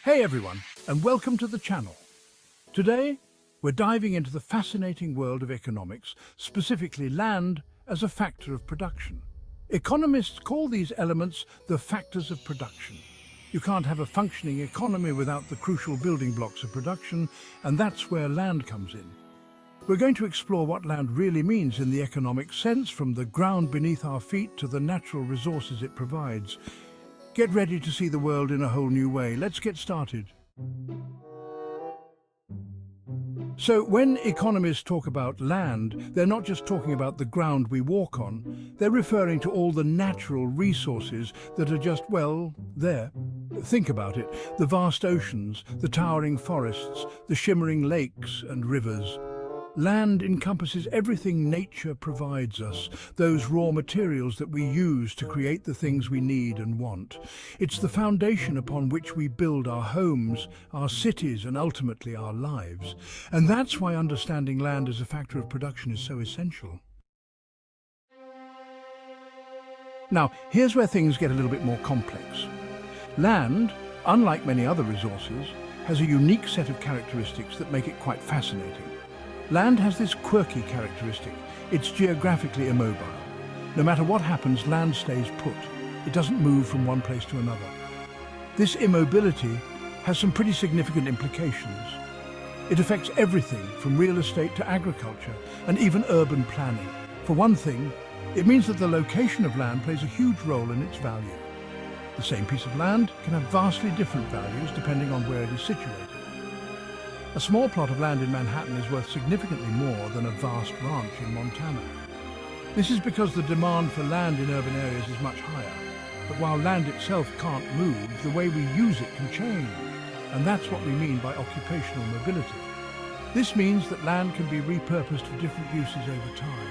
Hey everyone, and welcome to the channel. Today, we're diving into the fascinating world of economics, specifically land as a factor of production. Economists call these elements the factors of production. You can't have a functioning economy without the crucial building blocks of production, and that's where land comes in. We're going to explore what land really means in the economic sense, from the ground beneath our feet to the natural resources it provides. Get ready to see the world in a whole new way. Let's get started. So when economists talk about land, they're not just talking about the ground we walk on. They're referring to all the natural resources that are just, well, there. Think about it. The vast oceans, the towering forests, the shimmering lakes and rivers. Land encompasses everything nature provides us, those raw materials that we use to create the things we need and want. It's the foundation upon which we build our homes, our cities, and ultimately our lives. And that's why understanding land as a factor of production is so essential. Now, here's where things get a little bit more complex. Land, unlike many other resources, has a unique set of characteristics that make it quite fascinating. Land has this quirky characteristic. It's geographically immobile. No matter what happens, land stays put. It doesn't move from one place to another. This immobility has some pretty significant implications. It affects everything from real estate to agriculture and even urban planning. For one thing, it means that the location of land plays a huge role in its value. The same piece of land can have vastly different values depending on where it is situated. A small plot of land in Manhattan is worth significantly more than a vast ranch in Montana. This is because the demand for land in urban areas is much higher. But while land itself can't move, the way we use it can change. And that's what we mean by occupational mobility. This means that land can be repurposed for different uses over time.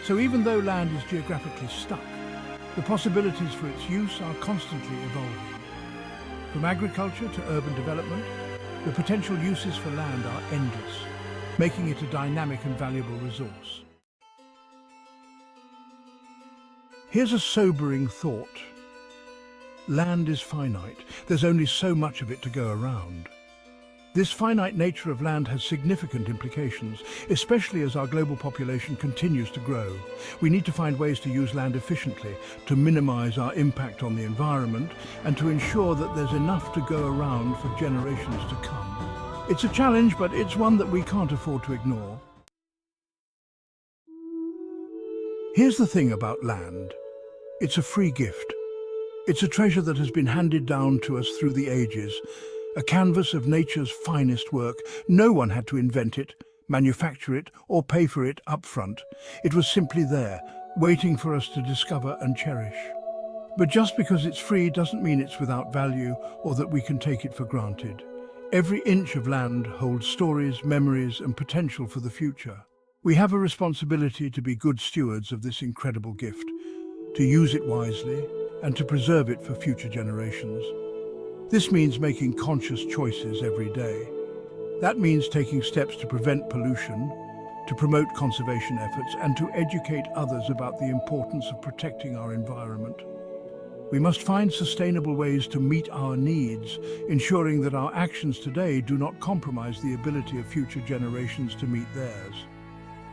So even though land is geographically stuck, the possibilities for its use are constantly evolving. From agriculture to urban development, the potential uses for land are endless, making it a dynamic and valuable resource. Here's a sobering thought. Land is finite. There's only so much of it to go around. This finite nature of land has significant implications, especially as our global population continues to grow. We need to find ways to use land efficiently, to minimize our impact on the environment, and to ensure that there's enough to go around for generations to come. It's a challenge, but it's one that we can't afford to ignore. Here's the thing about land. It's a free gift. It's a treasure that has been handed down to us through the ages. A canvas of nature's finest work. No one had to invent it, manufacture it, or pay for it up front. It was simply there, waiting for us to discover and cherish. But just because it's free doesn't mean it's without value or that we can take it for granted. Every inch of land holds stories, memories, and potential for the future. We have a responsibility to be good stewards of this incredible gift, to use it wisely, and to preserve it for future generations. This means making conscious choices every day. That means taking steps to prevent pollution, to promote conservation efforts, and to educate others about the importance of protecting our environment. We must find sustainable ways to meet our needs, ensuring that our actions today do not compromise the ability of future generations to meet theirs.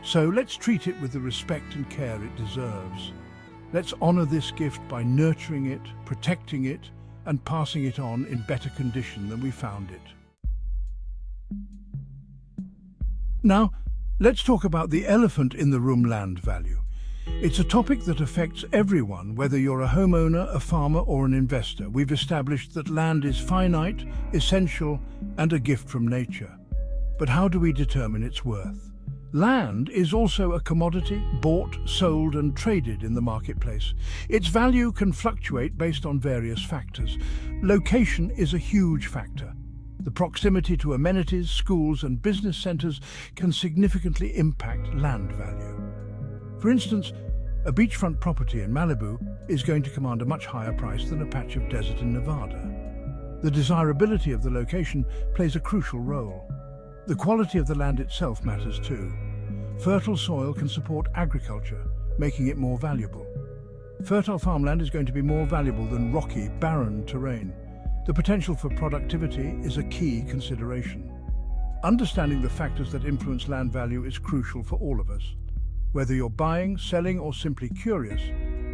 So let's treat it with the respect and care it deserves. Let's honor this gift by nurturing it, protecting it, and passing it on in better condition than we found it. Now, let's talk about the elephant in the room: land value. It's a topic that affects everyone, whether you're a homeowner, a farmer, or an investor. We've established that land is finite, essential, and a gift from nature. But how do we determine its worth? Land is also a commodity, bought, sold, and traded in the marketplace. Its value can fluctuate based on various factors. Location is a huge factor. The proximity to amenities, schools, and business centers can significantly impact land value. For instance, a beachfront property in Malibu is going to command a much higher price than a patch of desert in Nevada. The desirability of the location plays a crucial role. The quality of the land itself matters too. Fertile soil can support agriculture, making it more valuable. Fertile farmland is going to be more valuable than rocky, barren terrain. The potential for productivity is a key consideration. Understanding the factors that influence land value is crucial for all of us. Whether you're buying, selling, or simply curious,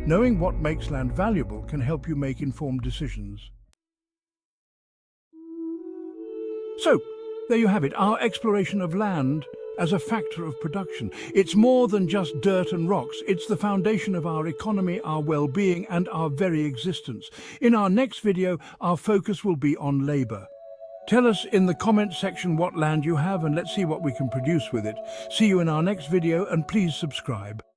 knowing what makes land valuable can help you make informed decisions. So, there you have it, our exploration of land as a factor of production. It's more than just dirt and rocks. It's the foundation of our economy, our well-being, and our very existence. In our next video, our focus will be on labor. Tell us in the comment section what land you have and let's see what we can produce with it. See you in our next video and please subscribe.